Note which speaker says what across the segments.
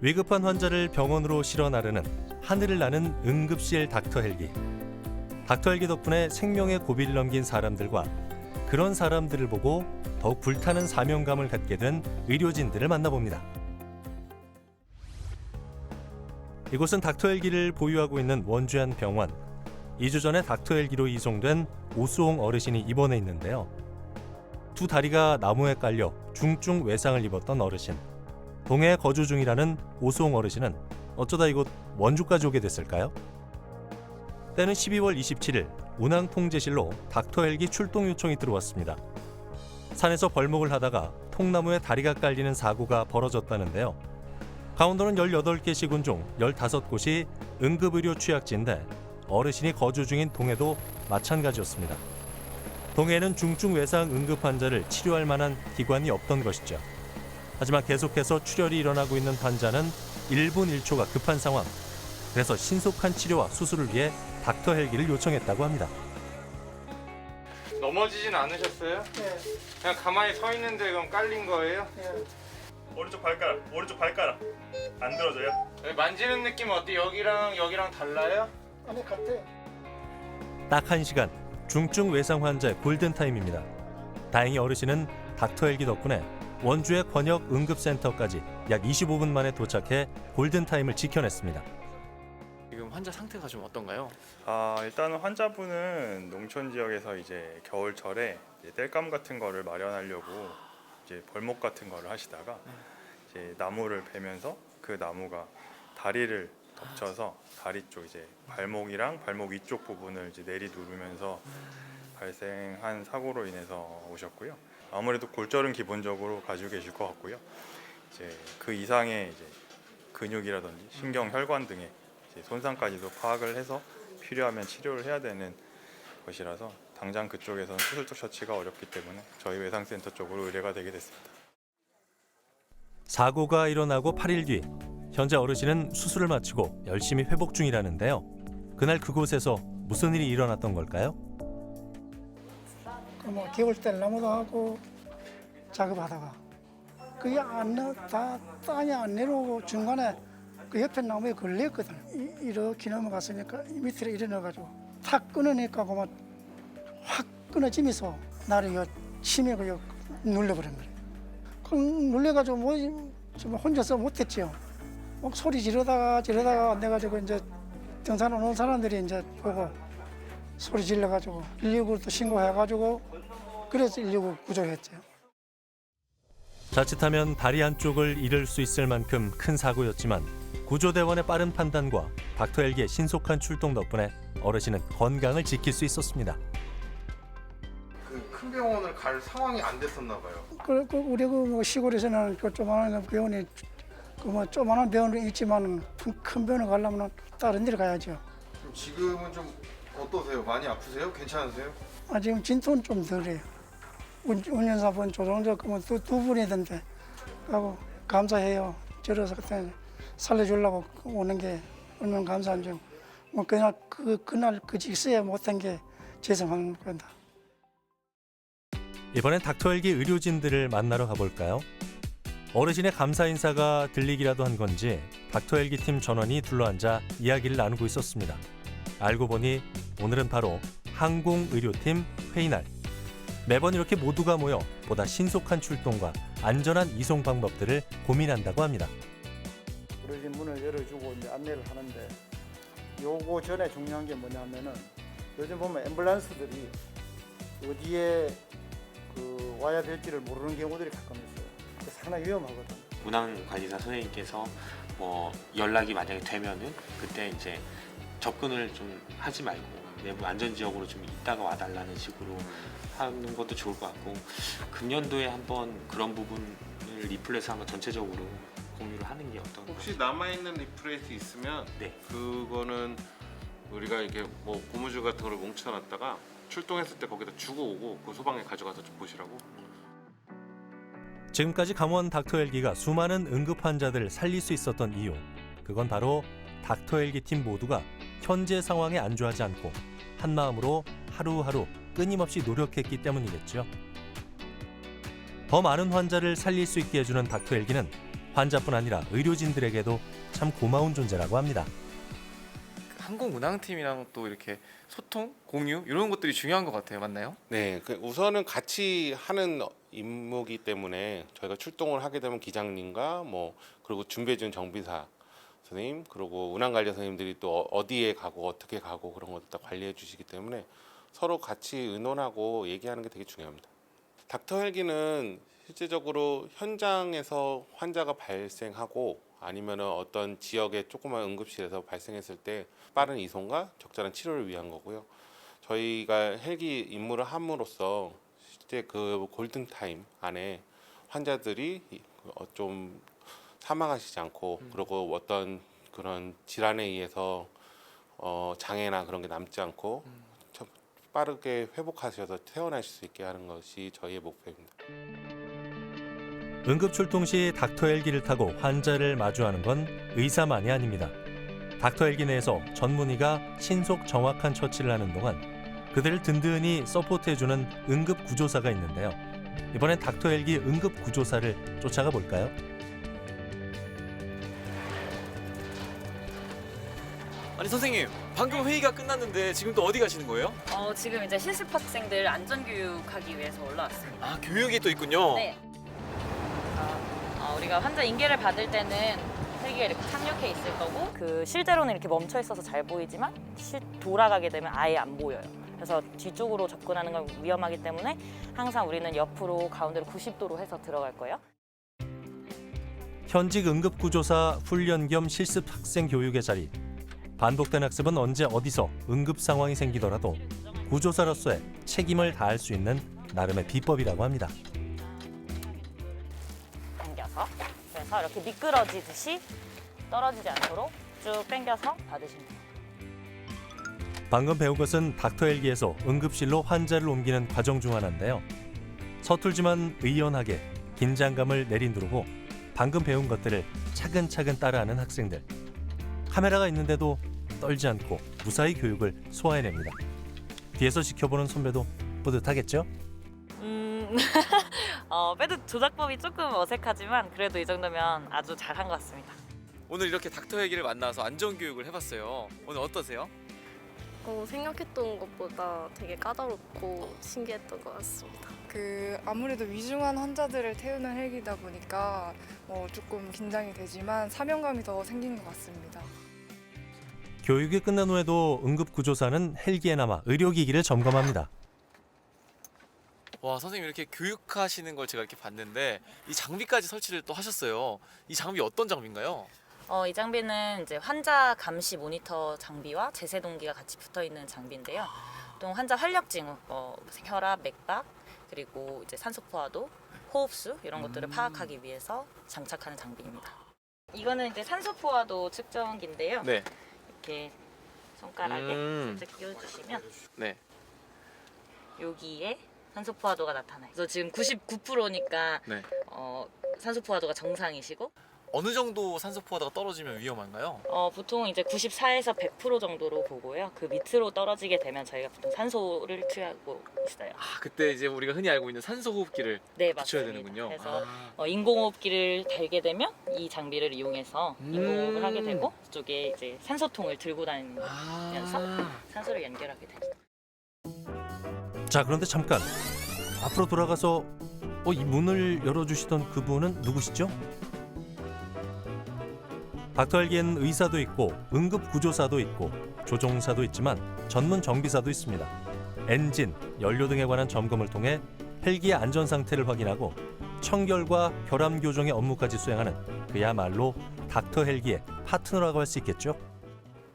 Speaker 1: 위급한 환자를 병원으로 실어 나르는 하늘을 나는 응급실 닥터 헬기. 닥터 헬기 덕분에 생명의 고비를 넘긴 사람들과 그런 사람들을 보고 더욱 불타는 사명감을 갖게 된 의료진들을 만나봅니다. 이곳은 닥터 헬기를 보유하고 있는 원주의 한 병원. 2주 전에 닥터 헬기로 이송된 오수홍 어르신이 입원해 있는데요. 두 다리가 나무에 깔려 중증 외상을 입었던 어르신. 동해에 거주 중이라는 오수홍 어르신은 어쩌다 이곳 원주까지 오게 됐을까요? 때는 12월 27일 운항통제실로 닥터 헬기 출동 요청이 들어왔습니다. 산에서 벌목을 하다가 통나무에 다리가 깔리는 사고가 벌어졌다는데요. 강원도는 18개 시군 중 15곳이 응급의료 취약지인데 어르신이 거주 중인 동해도 마찬가지였습니다. 동해에는 중증 외상 응급 환자를 치료할 만한 기관이 없던 것이죠. 하지만 계속해서 출혈이 일어나고 있는 환자는 1분 1초가 급한 상황. 그래서 신속한 치료와 수술을 위해 닥터 헬기를 요청했다고 합니다.
Speaker 2: 넘어지진 않으셨어요?
Speaker 3: 네.
Speaker 2: 그냥 가만히 서 있는데 그럼 깔린 거예요?
Speaker 3: 네.
Speaker 4: 오른쪽 발가락 안 들어져요?
Speaker 2: 네, 만지는 느낌 어때? 여기랑 달라요?
Speaker 3: 안에 같아.
Speaker 1: 딱 1시간, 중증 외상 환자의 골든타임입니다. 다행히 어르신은 닥터 헬기 덕분에 원주의 권역 응급센터까지 약 25분 만에 도착해 골든타임을 지켜냈습니다.
Speaker 5: 지금 환자 상태가 좀 어떤가요?
Speaker 4: 일단은 환자분은 농촌 지역에서 이제 겨울철에 이제 땔감 같은 거를 마련하려고 이제 벌목 같은 거를 하시다가 이제 나무를 베면서 그 나무가 다리를 덮쳐서 다리 쪽 이제 발목이랑 발목 위쪽 부분을 이제 내리 누르면서 발생한 사고로 인해서 오셨고요. 아무래도 골절은 기본적으로 가지고 계실 것 같고요. 이제 그 이상의 이제 근육이라든지 신경, 혈관 등의 이제 손상까지도 파악을 해서 필요하면 치료를 해야 되는 것이라서 당장 그쪽에서는 수술적 처치가 어렵기 때문에 저희 외상센터 쪽으로 의뢰가 되게 됐습니다.
Speaker 1: 사고가 일어나고 8일 뒤 현재 어르신은 수술을 마치고 열심히 회복 중이라는데요. 그날 그곳에서 무슨 일이 일어났던 걸까요?
Speaker 3: 뭐 개울대 나무도 하고 작업하다가 그게 땅이 안 내려오고 중간에 그 옆에 나무에 걸렸거든. 이렇게 넘어갔으니까 이 밑으로 일어나가지고 탁 끊으니까 그만 확 끊어지면서 나를 요 치매고 요 눌려버린 거예요. 그 눌려가지고 뭐 좀 혼자서 못했죠. 막 소리 지르다가 안 돼가지고 이제 등산 오는 사람들이 이제 보고 소리 질러가지고 119를 또 신고해가지고 그래서 119 구조했죠.
Speaker 1: 자칫하면 다리 한쪽을 잃을 수 있을 만큼 큰 사고였지만 구조대원의 빠른 판단과 닥터 헬기의 신속한 출동 덕분에 어르신은 건강을 지킬 수 있었습니다.
Speaker 6: 그 큰 병원을 갈 상황이 안 됐었나 봐요.
Speaker 3: 우리 그 시골에서는 그 조그마한 병원이 그 조그마한 병원이 있지만 큰 병원에 가려면 다른 데로 가야죠.
Speaker 6: 그럼 지금은 좀 어떠세요? 많이 아프세요? 괜찮으세요?
Speaker 3: 지금 진통은 좀 덜해요. 운전사분 조종자 그러면 두 분이던데 하고 감사해요. 저래서 그때 살려주려고 오는 게 얼마나 감사한지. 뭐 그날 그 직서에 못한 게 죄송한 거다.
Speaker 1: 이번엔 닥터 헬기 의료진들을 만나러 가볼까요? 어르신의 감사 인사가 들리기라도 한 건지 닥터 헬기 팀 전원이 둘러앉아 이야기를 나누고 있었습니다. 알고 보니 오늘은 바로 항공의료팀 회의날. 매번 이렇게 모두가 모여 보다 신속한 출동과 안전한 이송 방법들을 고민한다고 합니다.
Speaker 7: 어르신 문을 열어주고 이제 안내를 하는데 요거 전에 중요한 게 뭐냐면은 요즘 보면 앰뷸런스들이 어디에 그 와야 될지를 모르는 경우들이 가끔 있어요. 그래서 상당히 위험하거든.
Speaker 5: 운항관리사 선생님께서 뭐 연락이 만약에 되면은 그때 이제 접근을 좀 하지 말고 내부 안전지역으로 좀 있다가 와달라는 식으로 하는 것도 좋을 것 같고 금년도에 한번 그런 부분을 리플렛을 한번 전체적으로 공유를 하는 게 어떤가.
Speaker 6: 혹시 남아있는 리프레이트 있으면
Speaker 5: 네.
Speaker 6: 그거는 우리가 이렇게 뭐 고무줄 같은 거를 뭉쳐놨다가 출동했을 때 거기다 주고 오고 그 소방에 가져가서 좀 보시라고.
Speaker 1: 지금까지 강원 닥터 헬기가 수많은 응급 환자들을 살릴 수 있었던 이유, 그건 바로 닥터 헬기 팀 모두가 현재 상황에 안주하지 않고 한마음으로 하루하루 끊임없이 노력했기 때문이겠죠. 더 많은 환자를 살릴 수 있게 해주는 닥터 헬기는 환자뿐 아니라 의료진들에게도 참 고마운 존재라고 합니다.
Speaker 8: 항공 운항팀이랑 또 이렇게 소통, 공유 이런 것들이 중요한 것 같아요. 맞나요?
Speaker 6: 네, 우선은 같이 하는 임무이기 때문에 저희가 출동을 하게 되면 기장님과 그리고 준비해준 정비사 선생님 그리고 운항관리 선생님들이 또 어디에 가고 어떻게 가고 그런 것들 다 관리해 주시기 때문에 서로 같이 의논하고 얘기하는 게 되게 중요합니다. 닥터 헬기는 실제적으로 현장에서 환자가 발생하고 아니면 어떤 지역의 조그만 응급실에서 발생했을 때 빠른 이송과 적절한 치료를 위한 거고요. 저희가 헬기 임무를 함으로써 실제 그 골든 타임 안에 환자들이 좀 사망하시지 않고 그리고 어떤 그런 질환에 의해서 장애나 그런 게 남지 않고 빠르게 회복하셔서 퇴원하실 수 있게 하는 것이 저희의 목표입니다.
Speaker 1: 응급 출동 시 닥터 헬기를 타고 환자를 마주하는 건 의사만이 아닙니다. 닥터 헬기 내에서 전문의가 신속 정확한 처치를 하는 동안 그들을 든든히 서포트해주는 응급 구조사가 있는데요. 이번엔 닥터 헬기 응급 구조사를 쫓아가 볼까요?
Speaker 9: 아니 선생님, 방금 회의가 끝났는데 지금 또 어디 가시는 거예요?
Speaker 10: 지금 이제 실습 학생들 안전교육하기 위해서 올라왔습니다.
Speaker 9: 아, 교육이 또 있군요.
Speaker 10: 네. 우리가 환자 인계를 받을 때는 헬기가 이렇게 착륙해 있을 거고 그 실제로는 이렇게 멈춰 있어서 잘 보이지만 돌아가게 되면 아예 안 보여요. 그래서 뒤쪽으로 접근하는 건 위험하기 때문에 항상 우리는 옆으로 가운데로 90도로 해서 들어갈 거예요.
Speaker 1: 현직 응급구조사 훈련 겸 실습 학생 교육의 자리. 반복된 학습은 언제 어디서 응급 상황이 생기더라도 구조사로서의 책임을 다할 수 있는 나름의 비법이라고 합니다.
Speaker 10: 당겨서 그래서 이렇게 미끄러지듯이 떨어지지 않도록 쭉 당겨서 받으시면 돼요.
Speaker 1: 방금 배운 것은 닥터 헬기에서 응급실로 환자를 옮기는 과정 중 하나인데요. 서툴지만 의연하게 긴장감을 내린두르고 방금 배운 것들을 차근차근 따라하는 학생들. 카메라가 있는데도 떨지 않고 무사히 교육을 소화해냅니다. 뒤에서 지켜보는 선배도 뿌듯하겠죠?
Speaker 10: 패드 조작법이 조금 어색하지만 그래도 이 정도면 아주 잘한 것 같습니다.
Speaker 9: 오늘 이렇게 닥터 헬기를 만나서 안전교육을 해봤어요. 오늘 어떠세요?
Speaker 11: 생각했던 것보다 되게 까다롭고 신기했던 것 같습니다.
Speaker 12: 아무래도 위중한 환자들을 태우는 헬기다 보니까 조금 긴장이 되지만 사명감이 더 생긴 것 같습니다.
Speaker 1: 교육이 끝난 후에도 응급구조사는 헬기에 남아 의료기기를 점검합니다.
Speaker 9: 와, 선생님 이렇게 교육하시는 걸 제가 이렇게 봤는데 이 장비까지 설치를 또 하셨어요. 이 장비 어떤 장비인가요?
Speaker 10: 이 장비는 이제 환자 감시 모니터 장비와 제세동기가 같이 붙어 있는 장비인데요. 또 환자 활력 징후, 혈압, 맥박, 그리고 이제 산소 포화도, 호흡수 이런 것들을 파악하기 위해서 장착하는 장비입니다. 이거는 이제 산소 포화도 측정기인데요.
Speaker 9: 네.
Speaker 10: 이렇게 손가락에 살짝 끼워주시면
Speaker 9: 네.
Speaker 10: 여기에 산소 포화도가 나타나요. 그래서 지금 99%니까
Speaker 9: 네.
Speaker 10: 산소 포화도가 정상이시고
Speaker 9: 어느 정도 산소 포화도가 떨어지면 위험한가요?
Speaker 10: 보통 이제 94에서 100% 정도로 보고요. 그 밑으로 떨어지게 되면 저희가 보통 산소를 투여하고 있어요.
Speaker 9: 아, 그때 이제 우리가 흔히 알고 있는 산소 호흡기를
Speaker 10: 네,
Speaker 9: 붙여야
Speaker 10: 맞습니다.
Speaker 9: 되는군요.
Speaker 10: 그래서 인공호흡기를 달게 되면 이 장비를 이용해서 인공호흡을 하게 되고 이쪽에 이제 산소통을 들고 다니면서 산소를 연결하게 됩니다.
Speaker 1: 자, 그런데 잠깐 앞으로 돌아가서 이 문을 열어주시던 그분은 누구시죠? 닥터 헬기에는 의사도 있고 응급구조사도 있고 조종사도 있지만 전문 정비사도 있습니다. 엔진, 연료 등에 관한 점검을 통해 헬기의 안전 상태를 확인하고 청결과 혈압 교정의 업무까지 수행하는 그야말로 닥터 헬기의 파트너라고 할 수 있겠죠?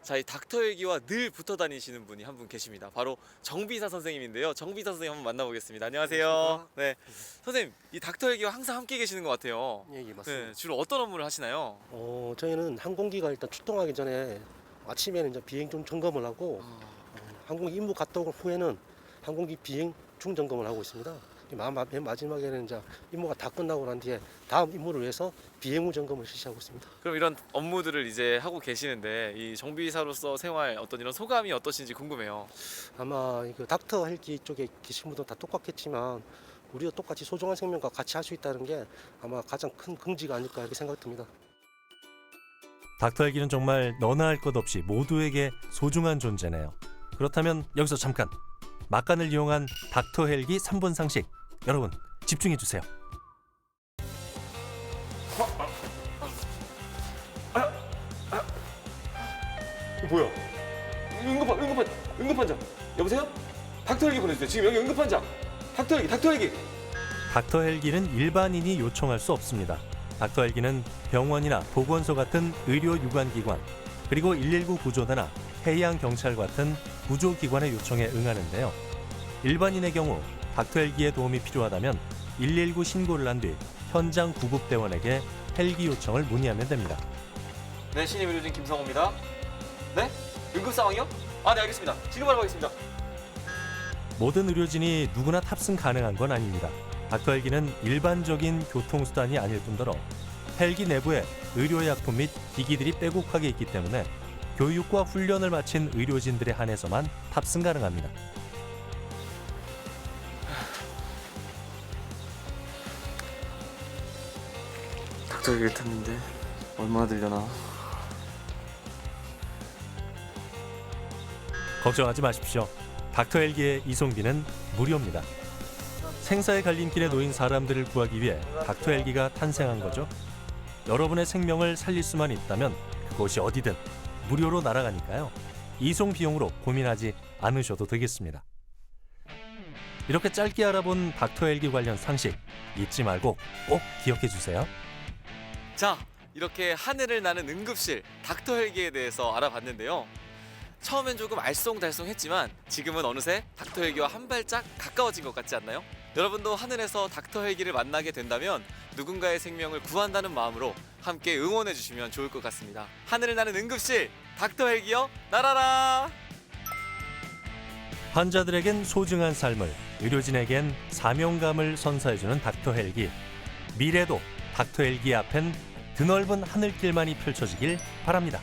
Speaker 9: 자, 이 닥터 헬기와 늘 붙어 다니시는 분이 한 분 계십니다. 바로 정비사 선생님인데요. 정비사 선생님 한번 만나보겠습니다. 안녕하세요. 네, 선생님 이 닥터 헬기와 항상 함께 계시는 것 같아요.
Speaker 13: 예, 맞습니다.
Speaker 9: 네, 주로 어떤 업무를 하시나요?
Speaker 13: 저희는 항공기가 일단 출동하기 전에 아침에는 이제 비행 중 점검을 하고 항공기 임무 갔다 온 후에는 항공기 비행 중 점검을 하고 있습니다. 맨 마지막에는 이제 임무가 다 끝나고 난 뒤에 다음 임무를 위해서 비행 후 점검을 실시하고 있습니다.
Speaker 9: 그럼 이런 업무들을 이제 하고 계시는데 이 정비사로서 생활 어떤 이런 소감이 어떠신지 궁금해요.
Speaker 13: 아마 닥터 헬기 쪽에 계신 분도 다 똑같겠지만 우리도 똑같이 소중한 생명과 같이 할 수 있다는 게 아마 가장 큰 긍지가 아닐까 이렇게 생각됩니다.
Speaker 1: 닥터 헬기는 정말 너나 할 것 없이 모두에게 소중한 존재네요. 그렇다면 여기서 잠깐 막간을 이용한 닥터 헬기 3분 상식 여러분 집중해 주세요.
Speaker 9: 뭐야? 응급환자. 여보세요? 닥터 헬기 보내주세요. 지금 여기 응급환자. 닥터 헬기.
Speaker 1: 닥터 헬기는 일반인이 요청할 수 없습니다. 닥터 헬기는 병원이나 보건소 같은 의료 유관기관, 그리고 119 구조대나 해양 경찰 같은 구조기관의 요청에 응하는데요. 일반인의 경우 닥터 헬기의 도움이 필요하다면 119 신고를 한 뒤 현장 구급대원에게 헬기 요청을 문의하면 됩니다.
Speaker 9: 네, 신입 의료진 김성호입니다. 네? 응급 상황이요? 네, 알겠습니다. 지금 바로 가겠습니다.
Speaker 1: 모든 의료진이 누구나 탑승 가능한 건 아닙니다. 닥터 헬기는 일반적인 교통수단이 아닐 뿐더러 헬기 내부에 의료약품 및 기기들이 빼곡하게 있기 때문에 교육과 훈련을 마친 의료진들에 한해서만 탑승 가능합니다.
Speaker 9: 닥터 헬기 탔는데 얼마나 들려나?
Speaker 1: 걱정하지 마십시오. 닥터 헬기의 이송비는 무료입니다. 생사의 갈림길에 놓인 사람들을 구하기 위해 닥터 헬기가 탄생한 거죠. 여러분의 생명을 살릴 수만 있다면 그곳이 어디든 무료로 날아가니까요. 이송 비용으로 고민하지 않으셔도 되겠습니다. 이렇게 짧게 알아본 닥터 헬기 관련 상식 잊지 말고 꼭 기억해 주세요.
Speaker 9: 자, 이렇게 하늘을 나는 응급실 닥터 헬기에 대해서 알아봤는데요. 처음엔 조금 알쏭달쏭했지만 지금은 어느새 닥터 헬기와 한 발짝 가까워진 것 같지 않나요? 여러분도 하늘에서 닥터 헬기를 만나게 된다면 누군가의 생명을 구한다는 마음으로 함께 응원해 주시면 좋을 것 같습니다. 하늘을 나는 응급실 닥터 헬기여 날아라!
Speaker 1: 환자들에겐 소중한 삶을, 의료진에겐 사명감을 선사해주는 닥터 헬기. 미래도 닥터 헬기 앞엔 드넓은 하늘길만이 펼쳐지길 바랍니다.